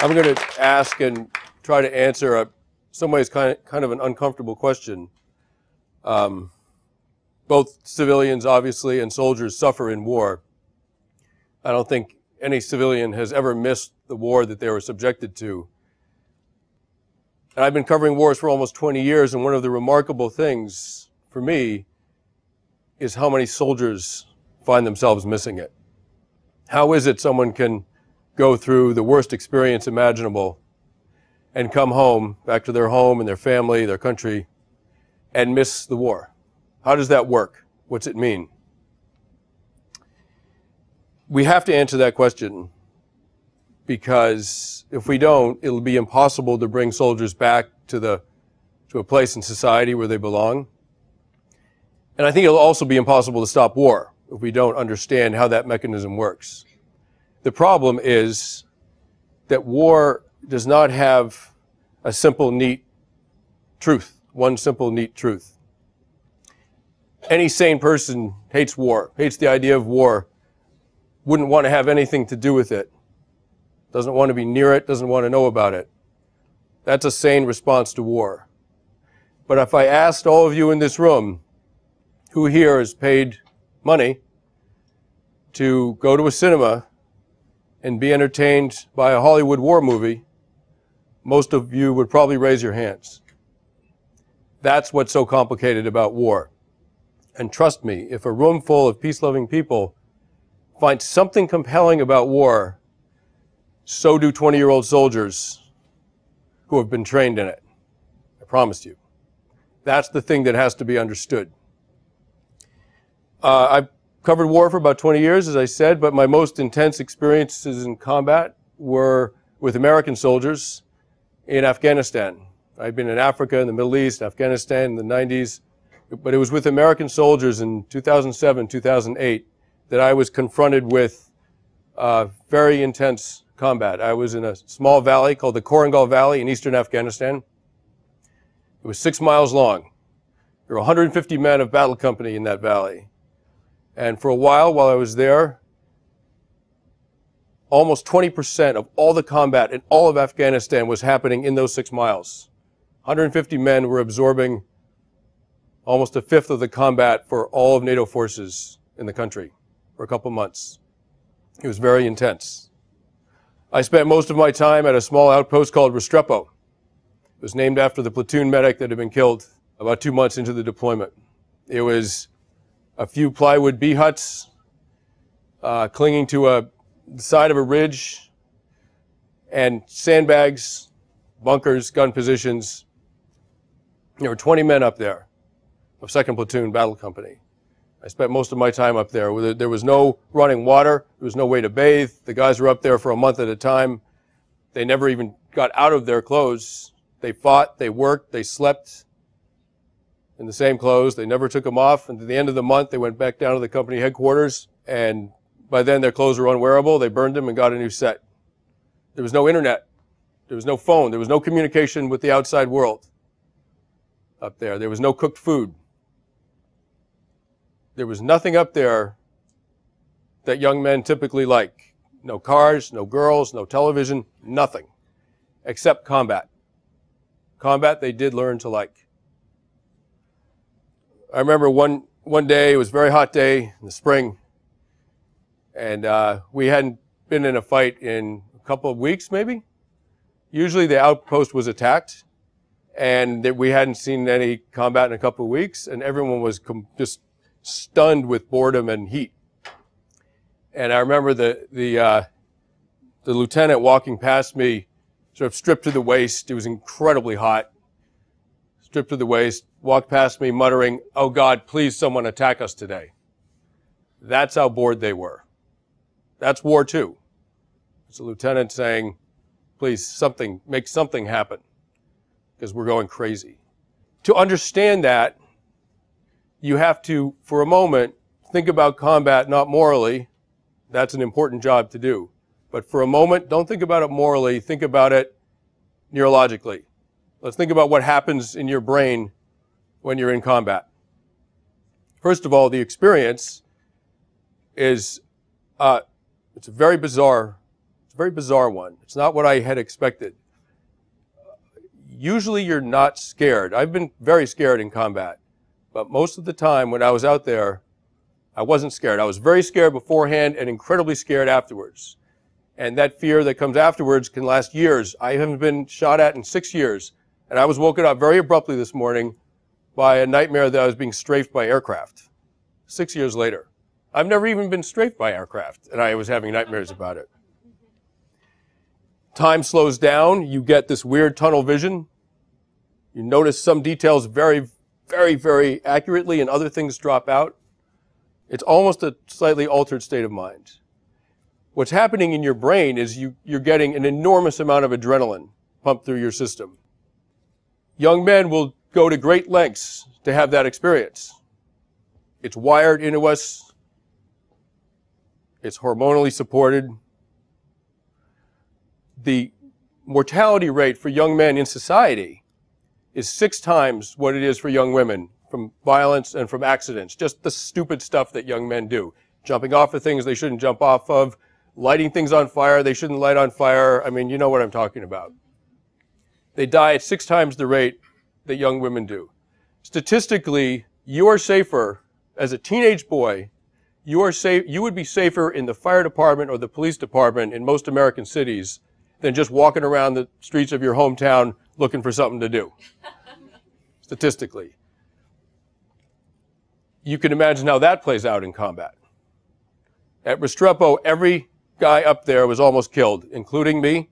I'm going to ask and try to answer some ways kind of an uncomfortable question. Both civilians, obviously, and soldiers suffer in war. I don't think any civilian has ever missed the war that they were subjected to. And I've been covering wars for almost 20 years, and one of the remarkable things for me is how many soldiers find themselves missing it. How is it someone can go through the worst experience imaginable and come home, back to their home and their family, their country, and miss the war? How does that work? What's it mean? We have to answer that question, because if we don't, it'll be impossible to bring soldiers back to a place in society where they belong. And I think it'll also be impossible to stop war if we don't understand how that mechanism works. The problem is that war does not have a simple, neat truth, one simple, neat truth. Any sane person hates war, hates the idea of war, wouldn't want to have anything to do with it, doesn't want to be near it, doesn't want to know about it. That's a sane response to war. But if I asked all of you in this room, who here has paid money to go to a cinema and be entertained by a Hollywood war movie, most of you would probably raise your hands. That's what's so complicated about war. And trust me, if a room full of peace-loving people finds something compelling about war, so do 20-year-old soldiers who have been trained in it. I promise you. That's the thing that has to be understood. I've covered war for about 20 years, as I said, but my most intense experiences in combat were with American soldiers in Afghanistan. I've been in Africa, in the Middle East, Afghanistan in the 90s, but it was with American soldiers in 2007, 2008 that I was confronted with very intense combat. I was in a small valley called the Korangal Valley in eastern Afghanistan. It was 6 miles long. There were 150 men of battle company in that valley. And for a while I was there, almost 20% of all the combat in all of Afghanistan was happening in those 6 miles. 150 men were absorbing almost a fifth of the combat for all of NATO forces in the country for a couple months. It was very intense. I spent most of my time at a small outpost called Restrepo. It was named after the platoon medic that had been killed about 2 months into the deployment. It was a few plywood bee huts clinging to the side of a ridge, and sandbags, bunkers, gun positions. There were 20 men up there of 2nd Platoon Battle Company. I spent most of my time up there. There was no running water. There was no way to bathe. The guys were up there for a month at a time. They never even got out of their clothes. They fought, they worked, they slept in the same clothes. They never took them off. And at the end of the month, they went back down to the company headquarters. And by then, their clothes were unwearable. They burned them and got a new set. There was no internet. There was no phone. There was no communication with the outside world up there. There was no cooked food. There was nothing up there that young men typically like. No cars, no girls, no television, nothing. Except combat. Combat they did learn to like. I remember one day, it was a very hot day in the spring, and we hadn't been in a fight in a couple of weeks, maybe. Usually the outpost was attacked, and we hadn't seen any combat in a couple of weeks, and everyone was just stunned with boredom and heat. And I remember the lieutenant walking past me, sort of stripped to the waist. It was incredibly hot. Stripped to the waist, walked past me muttering, "Oh God, please someone attack us today." That's how bored they were. That's war too. It's a lieutenant saying, "Please, make something happen, because we're going crazy." To understand that, you have to, for a moment, think about combat not morally. That's an important job to do. But for a moment, don't think about it morally, think about it neurologically. Let's think about what happens in your brain when you're in combat. First of all, the experience is, it's very bizarre very bizarre one. It's not what I had expected. Usually you're not scared. I've been very scared in combat, but most of the time when I was out there, I wasn't scared. I was very scared beforehand and incredibly scared afterwards. And that fear that comes afterwards can last years. I haven't been shot at in 6 years, and I was woken up very abruptly this morning by a nightmare that I was being strafed by aircraft 6 years later. I've never even been strafed by aircraft, and I was having nightmares about it. Time slows down. You get this weird tunnel vision. You notice some details very, very, very accurately, and other things drop out. It's almost a slightly altered state of mind. What's happening in your brain is you're getting an enormous amount of adrenaline pumped through your system. Young men will go to great lengths to have that experience. It's wired into us. It's hormonally supported. The mortality rate for young men in society is 6 times what it is for young women from violence and from accidents. Just the stupid stuff that young men do. Jumping off of things they shouldn't jump off of, lighting things on fire they shouldn't light on fire. I mean, you know what I'm talking about. They die at 6 times the rate that young women do. Statistically, you are safer as a teenage boy. You would be safer in the fire department or the police department in most American cities than just walking around the streets of your hometown looking for something to do. Statistically. You can imagine how that plays out in combat. At Restrepo, every guy up there was almost killed, including me,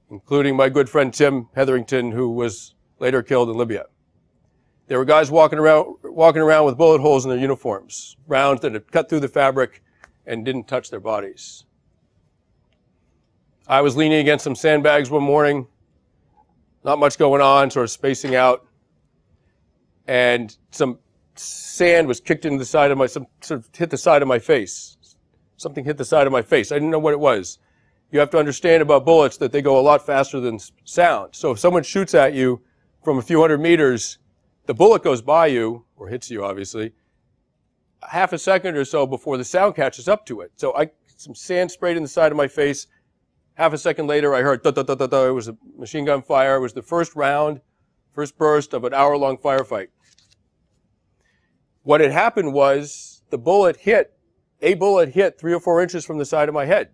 including my good friend Tim Hetherington, who was later killed in Libya. There were guys walking around with bullet holes in their uniforms, rounds that had cut through the fabric and didn't touch their bodies. I was leaning against some sandbags one morning, not much going on, sort of spacing out, and some sand was kicked into the side of hit the side of my face. Something hit the side of my face. I didn't know what it was. You have to understand about bullets that they go a lot faster than sound. So if someone shoots at you from a few hundred meters, the bullet goes by you, or hits you obviously, half a second or so before the sound catches up to it. So some sand sprayed in the side of my face. Half a second later, I heard da-da-da-da-da. It was a machine gun fire. It was the first round, first burst of an hour-long firefight. What had happened was a bullet hit 3 or 4 inches from the side of my head.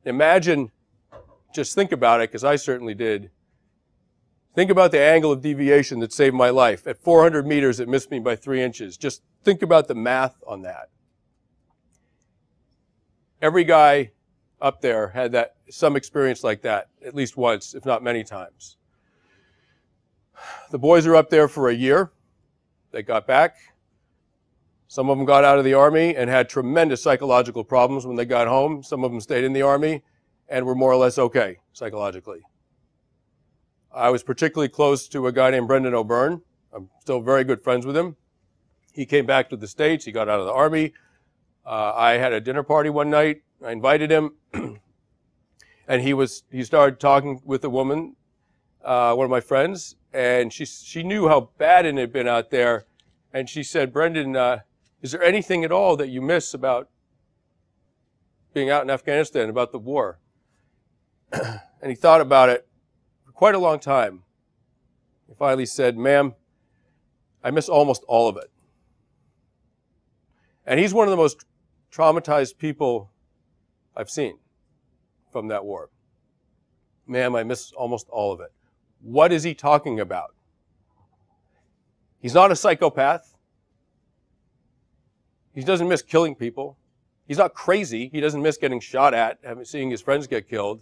Imagine, just think about it, because I certainly did. Think about the angle of deviation that saved my life. At 400 meters, it missed me by 3 inches. Just think about the math on that. Every guy up there had some experience like that, at least once, if not many times. The boys are up there for a year. They got back. Some of them got out of the Army and had tremendous psychological problems when they got home. Some of them stayed in the Army and were more or less okay psychologically. I was particularly close to a guy named Brendan O'Byrne. I'm still very good friends with him. He came back to the States. He got out of the Army. I had a dinner party one night. I invited him, and he started talking with a woman, one of my friends, and she knew how bad it had been out there, and she said, "Brendan, is there anything at all that you miss about being out in Afghanistan, about the war?" And he thought about it for quite a long time. He finally said, "Ma'am, I miss almost all of it." And he's one of the most traumatized people I've seen from that war. "Ma'am, I miss almost all of it." What is he talking about? He's not a psychopath. He doesn't miss killing people. He's not crazy. He doesn't miss getting shot at, seeing his friends get killed.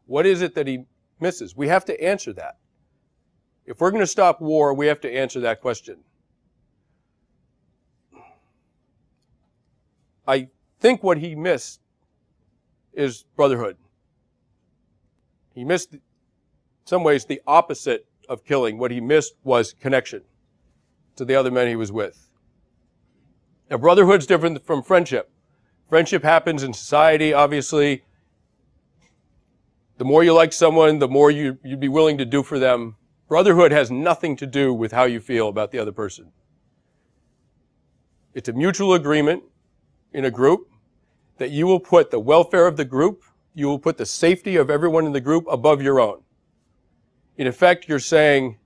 What is it that he misses? We have to answer that. If we're going to stop war, we have to answer that question. I think what he missed is brotherhood. He missed, in some ways, the opposite of killing. What he missed was connection to the other men he was with. Now, brotherhood's different from friendship. Friendship happens in society, obviously. The more you like someone, the more you'd be willing to do for them. Brotherhood has nothing to do with how you feel about the other person. It's a mutual agreement in a group that you will put the welfare of the group you will put the safety of everyone in the group above your own. In effect, you're saying,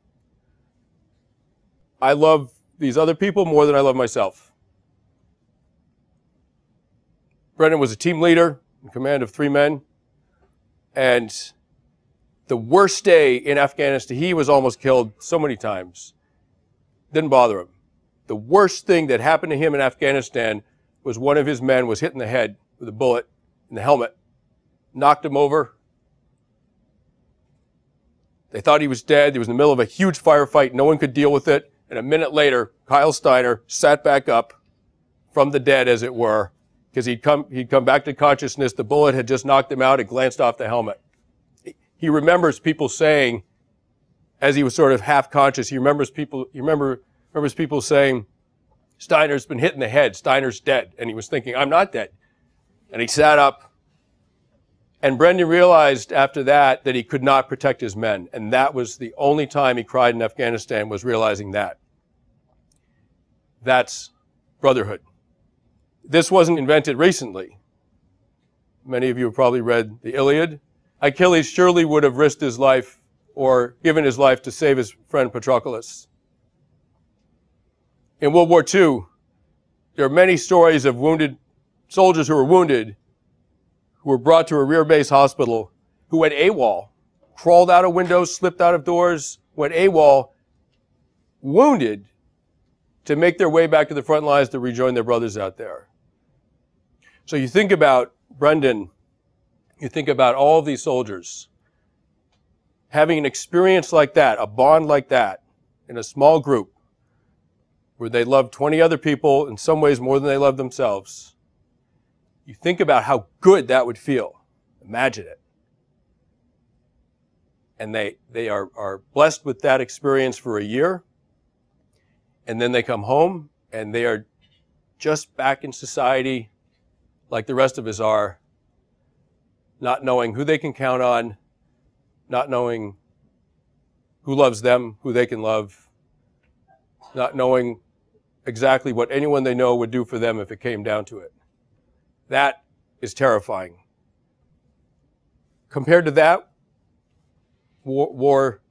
I love these other people more than I love myself. Brendan was a team leader in command of 3 men. And the worst day in Afghanistan, he was almost killed so many times. Didn't bother him. The worst thing that happened to him in Afghanistan was one of his men was hit in the head with a bullet in the helmet, knocked him over. They thought he was dead. He was in the middle of a huge firefight. No one could deal with it. And a minute later, Kyle Steiner sat back up from the dead, as it were, because he'd come back to consciousness. The bullet had just knocked him out. It glanced off the helmet. He remembers people saying, as he was sort of half conscious, he remembers people saying, Steiner's been hit in the head. Steiner's dead. And he was thinking, I'm not dead. And he sat up. And Brendan realized after that he could not protect his men. And that was the only time he cried in Afghanistan, was realizing that. That's brotherhood. This wasn't invented recently. Many of you have probably read the Iliad. Achilles surely would have risked his life or given his life to save his friend Patroclus. In World War II, there are many stories of wounded soldiers who were wounded, who were brought to a rear base hospital, who went AWOL, crawled out of windows, slipped out of doors, went AWOL, wounded, to make their way back to the front lines to rejoin their brothers out there. So you think about Brendan, you think about all of these soldiers having an experience like that, a bond like that, in a small group, where they loved 20 other people, in some ways more than they loved themselves. You think about how good that would feel. Imagine it. And they are blessed with that experience for a year, and then they come home, and they are just back in society like the rest of us are, not knowing who they can count on, not knowing who loves them, who they can love, not knowing exactly what anyone they know would do for them if it came down to it. That is terrifying. Compared to that, war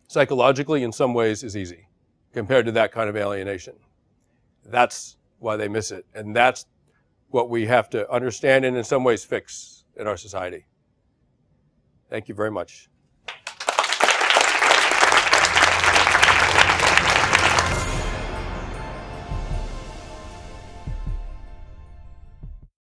psychologically in some ways is easy compared to that kind of alienation. That's why they miss it. And that's what we have to understand and in some ways fix in our society. Thank you very much.